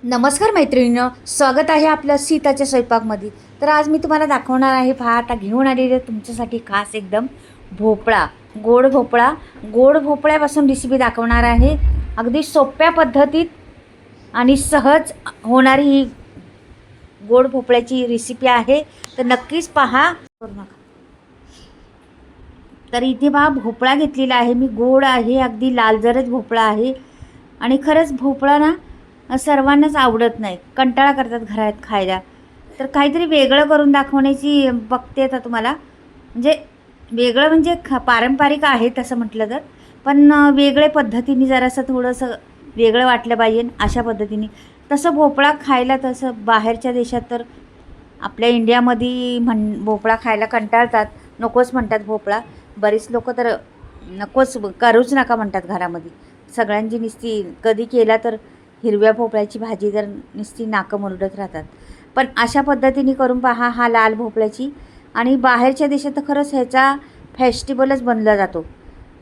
नमस्कार मैत्रिणींनो, स्वागत आहे आपलं सीताच्या स्वयंपाकमध्ये. तर आज मी तुम्हाला दाखवणार आहे, पहा आता घेऊन आलेले तुमच्यासाठी खास एकदम भोपळा, गोड भोपळा. गोड भोपळ्यापासून रेसिपी दाखवणार आहे. अगदी सोप्या पद्धतीत आणि सहज होणारी ही गोड भोपळ्याची रेसिपी आहे. तर नक्कीच पहा, करू नका. तर इथे पहा भोपळा घेतलेला आहे मी. गोड आहे, अगदी लालजरद भोपळा आहे. आणि खरंच भोपळा ना सर्वांनाच आवडत नाही, कंटाळा करतात घरात खायला. तर काहीतरी वेगळं करून दाखवण्याची बघते आता तुम्हाला. म्हणजे वेगळं म्हणजे पारंपरिक आहे तसं म्हटलं तर, पण वेगळे पद्धतीने जरासं थोडंसं वेगळं वाटलं पाहिजे अशा पद्धतीने. तसं भोपळा खायला तसं बाहेरच्या देशात तर आपल्या इंडियामध्ये भोपळा खायला कंटाळतात, नकोच म्हणतात भोपळा. बरीच लोक तर नकोच, करूच नका म्हणतात घरामध्ये. सगळ्यांची नुसती कधी केला तर हिरव्या भोपळ्याची भाजी तर नुसती नाकं मुरडत राहतात. पण अशा पद्धतीने करून पहा हा लाल भोपळ्याची. आणि बाहेरच्या देशात तर खरंच ह्याचा फेस्टिवलच बनला जातो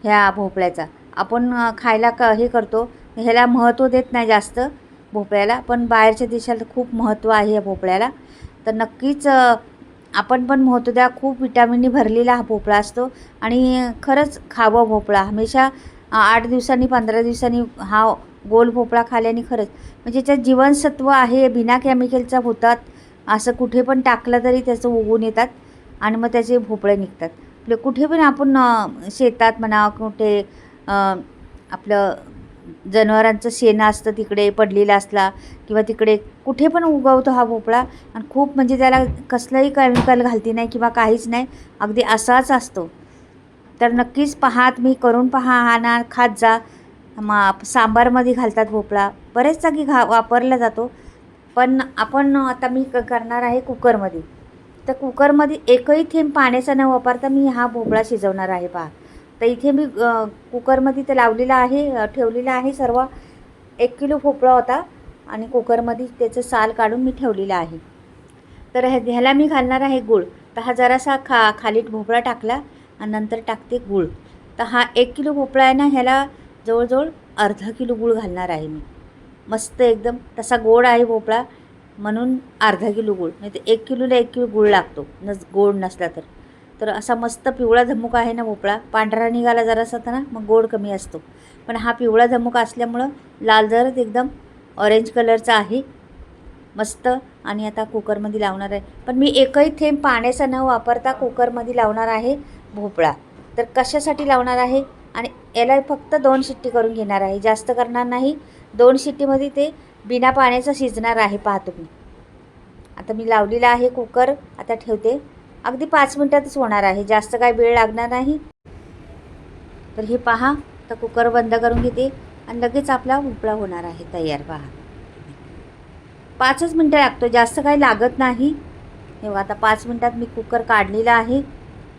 ह्या भोपळ्याचा. आपण खायला हे करतो, ह्याला महत्त्व देत नाही जास्त भोपळ्याला, पण बाहेरच्या देशात खूप महत्त्व आहे या भोपळ्याला. तर नक्कीच आपण पण महत्त्व द्या. खूप विटॅमिननी भरलेला हा भोपळा असतो आणि खरंच खावा भोपळा हमेशा. 8 दिवसांनी 15 दिवसांनी हा गोल भोपळा खाल्याने खरंच म्हणजे त्याच्यात जीवनसत्व आहे, बिना केमिकलचा होतात. असं कुठे पण टाकलं तरी त्याचं उगवून येतात आणि मग त्याचे भोपळे निघतात. आपले कुठे पण आपण शेतात म्हणा, कुठे आपलं जनावरांचं शेण असतं तिकडे पडलेलं असला किंवा तिकडे कुठे पण उगवतो हा भोपळा. आणि खूप म्हणजे त्याला कसलंही केमिकल घालती नाही किंवा काहीच नाही, अगदी असाच असतो. तर नक्कीच पहा, तुम्ही करून पहा हा ना, खात जा. सांबारमध्ये घालतात भोपळा, बरेच जागी वापरला जातो. पण आपण आता मी करणार आहे कुकरमध्ये. तर कुकरमध्ये एकही थेंब पाण्याचा न वापरता मी हा भोपळा शिजवणार आहे पहा. तर इथे मी कुकरमध्ये ते लावलेला आहे, ठेवलेला आहे सर्व. 1 किलो भोपळा होता आणि कुकरमध्ये त्याचं साल काढून मी ठेवलेला आहे. तर ह्याला मी घालणार आहे गूळ. तर हा जरासा खालीत भोपळा टाकला आणि नंतर टाकते गूळ. तर हा 1 किलो भोपळा आहे ना, ह्याला जवळजवळ अर्धा किलो गूळ घालणार आहे मी. मस्त एकदम तसा गोड आहे भोपळा म्हणून अर्धा किलो गूळ, नाही तर 1 किलोला 1 किलो गूळ लागतो गोड नसला तर. तर असा मस्त पिवळा धमुक आहे ना भोपळा. पांढरा निघाला जरासा तर ना मग गोड कमी असतो, पण हा पिवळा धमुक असल्यामुळं लालजरद एकदम ऑरेंज कलरचा आहे मस्त. आणि आता कुकरमध्ये लावणार आहे, पण मी एकही थेंब पाण्याचा न वापरता कुकरमध्ये लावणार आहे भोपळा. तर कशासाठी लावणार आहे, आणि याला फक्त 2 शिट्टी करून घेणार आहे, जास्त करणार नाही. 2 शिट्टीमध्ये ते बिना पाण्याचं शिजणार आहे पहा तुम्ही. आता मी लावलेला आहे कुकर, आता ठेवते. अगदी 5 मिनटातच होणार आहे, जास्त काय वेळ लागणार नाही. तर हे पहा, तर कुकर बंद करून घेते आणि लगेच आपला भोपळा होणार आहे तयार पहा. 5च मिनटं लागतो, जास्त काही लागत नाही. हे बघा, आता 5 मिनटात मी कुकर काढलेला आहे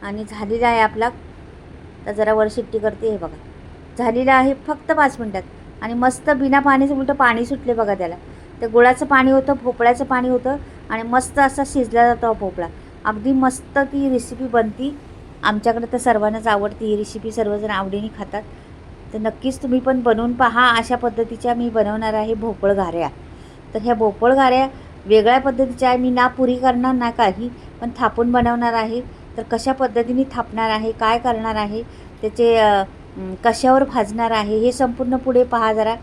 आणि झालेला आहे आपला. तर जरा वर शिट्टी करते. हे बघा झालेलं आहे फक्त 5 मिनटात. आणि मस्त बिना पाण्याचं उलटं पाणी सुटले बघा त्याला. ते गुळाचं पाणी होतं, भोपळ्याचं पाणी होतं आणि मस्त असा शिजला जातो हा भोपळा. अगदी मस्त ती रेसिपी बनती. आमच्याकडे तर सर्वांनाच आवडते ही रेसिपी, सर्वजण आवडीने खातात. तर नक्कीच तुम्ही पण बनवून पहा. अशा पद्धतीच्या मी बनवणार आहे भोपळ घाऱ्या. तर ह्या भोपळ घाऱ्या वेगळ्या पद्धतीच्या आहे. मी ना पुरी करणार ना काही, पण थापून बनवणार आहे. तर कशा पद्धतीने थापणार आहे, काय करणार आहे, त्याचे कशावर भाजणार आहे, हे संपूर्ण पुढे पहा जरा.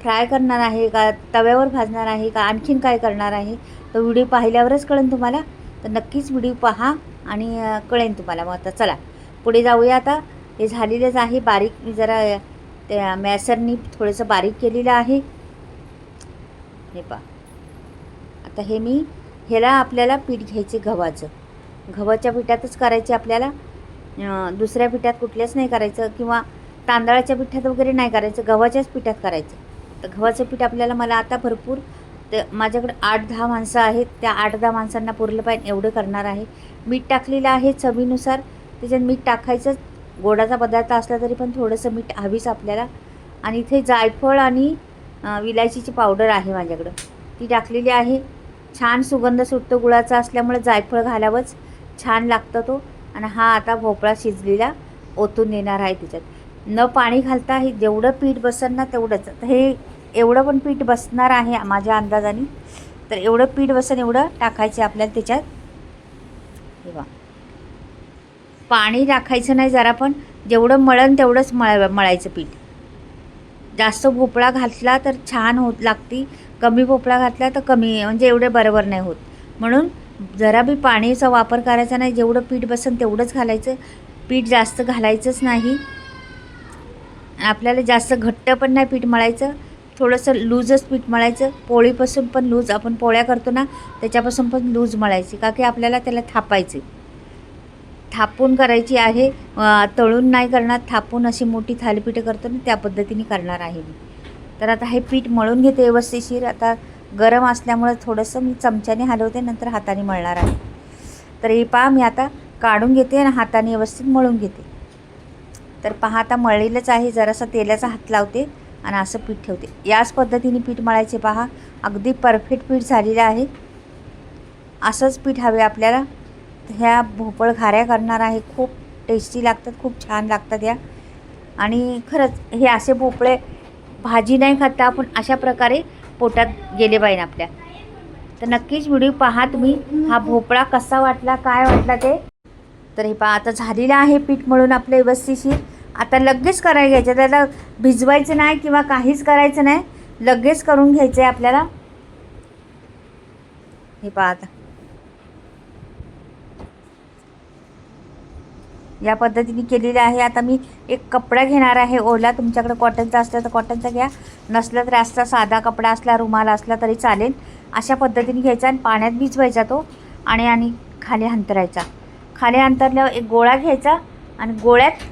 फ्राय करणार आहे का, तव्यावर भाजणार आहे का, आणखीन काय करणार आहे, तर व्हिडिओ पाहिल्यावरच कळेल तुम्हाला. तर नक्कीच व्हिडिओ पहा आणि कळेल तुम्हाला. मग आता चला पुढे जाऊया. आता हे झालेलंच आहे बारीक. मी जरा त्या मॅसरनी थोडंसं बारीक केलेलं आहे. हे पहा, आता हे मी ह्याला आपल्याला पीठ घ्यायचे गव्हाचं. गव्हाच्या पिठातच करायचे आपल्याला, दुसऱ्या पिठात कुठल्याच नाही करायचं, किंवा तांदळाच्या पिठात वगैरे नाही करायचं, गव्हाच्याच पिठात करायचं. तर गव्हाचं पीठ आपल्याला, मला आता भरपूर, ते माझ्याकडे 8-10 माणसं आहेत, त्या 8-10 माणसांना पुरलं पाहिजे एवढं करणार आहे. मीठ टाकलेलं आहे चवीनुसार, त्याच्यात मीठ टाकायचंच. गोडाचा पदार्थ असला तरी पण थोडंसं मीठ हवीच आपल्याला. आणि इथे जायफळ आणि विलायचीची पावडर आहे माझ्याकडं, ती टाकलेली आहे. छान सुगंध सुटतो, गुळाचा असल्यामुळे जायफळ घालावंच, छान लागतं तो. आणि हा आता भोपळा शिजलेला ओतून देणार आहे त्याच्यात, न पाणी घालता. हे जेवढं पीठ बसेल ना तेवढंच. आता हे एवढं पण पीठ बसणार आहे माझ्या अंदाजाने. तर एवढं पीठ बसेल एवढं टाकायचं आपल्याला त्याच्यात. हे बघा, पाणी टाकायचं नाही जरा पण, जेवढं मळण तेवढंच मळायचं पीठ. जास्त भोपळा घातला तर छान होत लागती, कमी भोपळा घातला तर कमी, म्हणजे एवढे बरोबर नाही होत. म्हणून जरा बी पाणीचा वापर करायचा नाही, जेवढं पीठ बसेल तेवढंच घालायचं. पीठ जास्त घालायचंच नाही. आपल्याला जास्त घट्ट पण नाही पीठ मळायचं, थोडंसं लूजच पीठ मळायचं. पोळीपासून पण लूज, आपण पोळ्या करतो ना त्याच्यापासून पण लूज मळायची, का की आपल्याला त्याला थापायचे. थापून करायची आहे, तळून नाही करणार, थापून अशी मोठी थालीपीठं करतो ना त्या पद्धतीने करणार आहे मी. तर आता हे पीठ मळून घेते व्यवस्थितशीर. आता गरम असल्यामुळे थोडंसं मी चमच्याने हलवते, नंतर हाताने मळणार आहे. तर हे पहा मी आता काढून घेते आणि हाताने व्यवस्थित मळून घेते. तर पहा आता मळलेलंच आहे, जरासा तेलाचा हात लावते आणि असं पीठ ठेवते. याच पद्धतीने पीठ मळायचे. पहा अगदी परफेक्ट पीठ झालेलं आहे. असंच पीठ हवे आपल्याला. ह्या भोपळ घाऱ्या करणार आहे, खूप टेस्टी लागतात, खूप छान लागतात ह्या. आणि खरंच हे असे भोपळे भाजी नाही खाता आपण, अशा प्रकारे पोटात गेले पाहिजे आपल्या. तर नक्कीच व्हिडिओ पहा तुम्ही. हा भोपळा कसा वाटला, काय वाटला ते. तर हे पहा आता झालेलं आहे पीठ मळून आपलं व्यवस्थितशीर. आता लगेच करायला घ्यायचं, त्याला भिजवायचं नाही किंवा काहीच करायचं नाही, लगेच करून घ्यायचं आहे आपल्याला. हे पहा आता या पद्धतीने केलेलं आहे. आता मी एक कपडा घेणार आहे ओला. तुमच्याकडे कॉटनचा असला तर कॉटनचा घ्या, नसला तर असा साधा कपडा असला, रुमाल असला तरी चालेल. अशा पद्धतीने घ्यायचा आणि पाण्यात भिजवायचा तो, आणि खाली अंतरायचा. खाली अंतरल्यावर एक गोळा घ्यायचा आणि गोळ्यात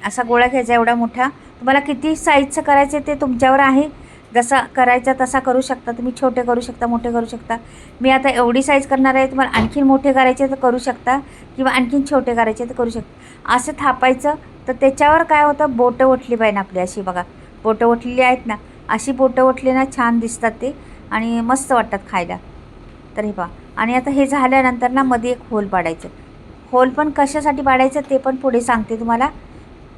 असा गोळा घ्यायचा एवढा मोठा. तुम्हाला किती साईजचं करायचं ते तुमच्यावर आहे, जसा करायचा तसा करू शकता तुम्ही. छोटे करू शकता, मोठे करू शकता. मी आता एवढी साईज करणार आहे, तुम्हाला आणखीन मोठे करायचे तर करू शकता किंवा आणखीन छोटे करायचे तर करू शकता. असं थापायचं. तर त्याच्यावर काय होतं, बोटं ओढली पाहिजे आपली. अशी बघा बोटं ओढलेली आहेत ना, अशी बोटं ओढली ना छान दिसतात ते आणि मस्त वाटतात खायला. तर हे पहा. आणि आता हे झाल्यानंतर ना मध्ये एक होल पाडायचं. होल पण कशासाठी पाडायचं ते पण पुढे सांगते तुम्हाला.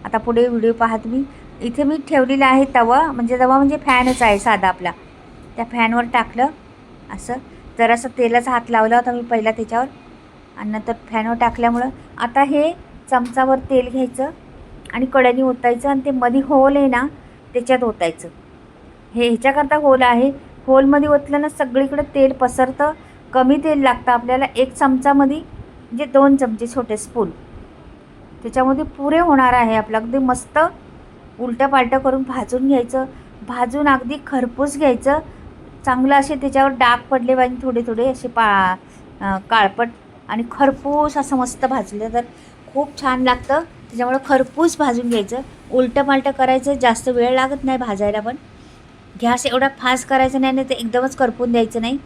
आता पुढे व्हिडिओ पहा तुम्ही. इथे मी ठेवलेला आहे तवा, म्हणजे फॅनच आहे साधा आपला. त्या फॅनवर टाकलं असं, जरासं तेलाचा हात लावला होता मी पहिला त्याच्यावर, आणि नंतर फॅनवर टाकल्यामुळं आता हे चमचावर तेल घ्यायचं आणि कढईने ओतायचं आणि ते मध्ये होल आहे ना त्याच्यात ओतायचं. हे ह्याच्याकरता होल आहे. होलमध्ये ओतलं ना सगळीकडे तेल पसरतं, कमी तेल लागतं आपल्याला. एक चमचामध्ये म्हणजे 2 चमचे छोटे स्पून त्याच्यामध्ये पुरे होणार आहे आपलं. अगदी मस्त उलटं पालटं करून भाजून घ्यायचं. भाजून अगदी खरपूस घ्यायचं चांगलं. असे त्याच्यावर डाग पडले पाहिजे थोडे थोडे असे काळपट, आणि खरपूस असं मस्त भाजलं तर खूप छान लागतं. त्याच्यामुळं खरपूस भाजून घ्यायचं. उलटं पालटं करायचं, जास्त वेळ लागत नाही भाजायला. पण गॅस एवढा फास्ट करायचा नाही, नाही तर एकदमच करपून द्यायचं नाही.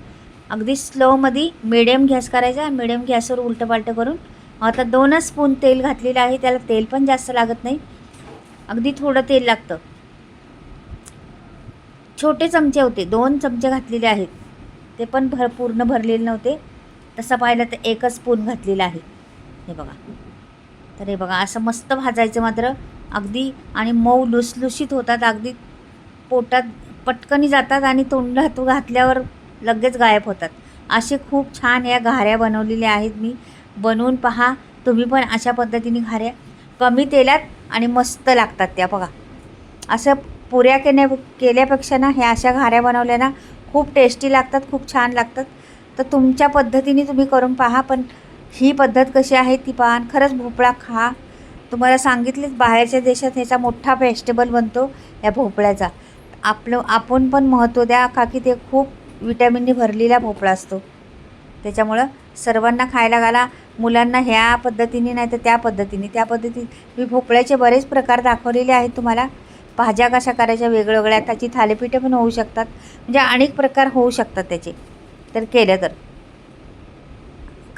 अगदी स्लोमध्ये मिडियम गॅस करायचा. मिडियम गॅसवर उलटं पालटं करून. आता 2च स्पून तेल घातलेलं आहे, त्याला तेल पण जास्त लागत नाही, अगदी थोडं तेल लागतं. छोटे चमचे होते, 2 चमचे घातलेले आहेत, ते पण पूर्ण भरलेले नव्हते. तसं पाहिलं तर 1च स्पून घातलेला आहे. हे बघा. तर हे बघा असं मस्त भाजायचं मात्र अगदी, आणि मऊ लुसलुशीत होतात अगदी. पोटात पटकनी जातात आणि तोंडात घातल्यावर लगेच गायब होतात. असे खूप छान या घाऱ्या बनवलेल्या आहेत मी. बनवून पहा तुम्ही पण अशा पद्धतीने घाऱ्या, कमी तेलात आणि मस्त लागतात त्या. बघा असं पुऱ्या केल्यापेक्षा ना ह्या अशा घाऱ्या बनवल्या ना खूप टेस्टी लागतात, खूप छान लागतात. तर तुमच्या पद्धतीने तुम्ही करून पहा. पण ही पद्धत कशी आहे ती पहा. खरंच भोपळा खा. तुम्हाला सांगितलेच बाहेरच्या देशात ह्याचा मोठा फेस्टिवल बनतो या भोपळ्याचा. आपण पण महत्त्व द्या, का की ते खूप विटॅमिनने भरलेला भोपळा असतो. त्याच्यामुळं सर्वांना खायला घाला. मुलांना ह्या पद्धतीने नाही तर त्या पद्धतीने मी भोपळ्याचे बरेच प्रकार दाखवलेले आहेत तुम्हाला. भाज्या कशा करायच्या वेगवेगळ्या, त्याची थालीपीठं पण होऊ शकतात, म्हणजे अनेक प्रकार होऊ शकतात त्याचे. तर केलं तर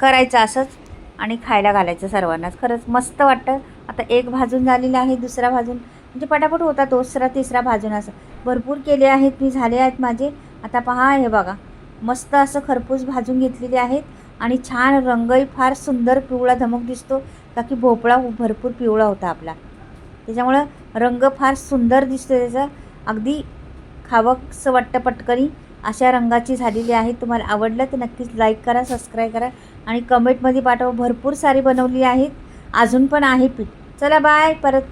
करायचं असंच आणि खायला घालायचं सर्वांनाच. खरंच मस्त वाटतं. आता एक भाजून झालेला आहे, दुसरा भाजून म्हणजे पटापट होता, दुसरा तिसरा भाजून असं भरपूर केले आहेत मी, झाले आहेत माझे. आता पहा हे बघा मस्त असं खरपूस भाजून घेतलेले आहेत आणि छान रंगही फार सुंदर पिवळा धमक दिसतो, का की भोपळा भरपूर पिवळा होता आपला, त्याच्यामुळं रंग फार सुंदर दिसतो त्याचा. अगदी खावंसं वाटतं पटकनी अशा रंगाची झालेली आहे. तुम्हाला आवडलं तर नक्कीच लाईक करा, सबस्क्राईब करा आणि कमेंटमध्ये पाठवा. भरपूर सारी बनवली आहेत, अजून पण आहे पीठ. चला बाय, परत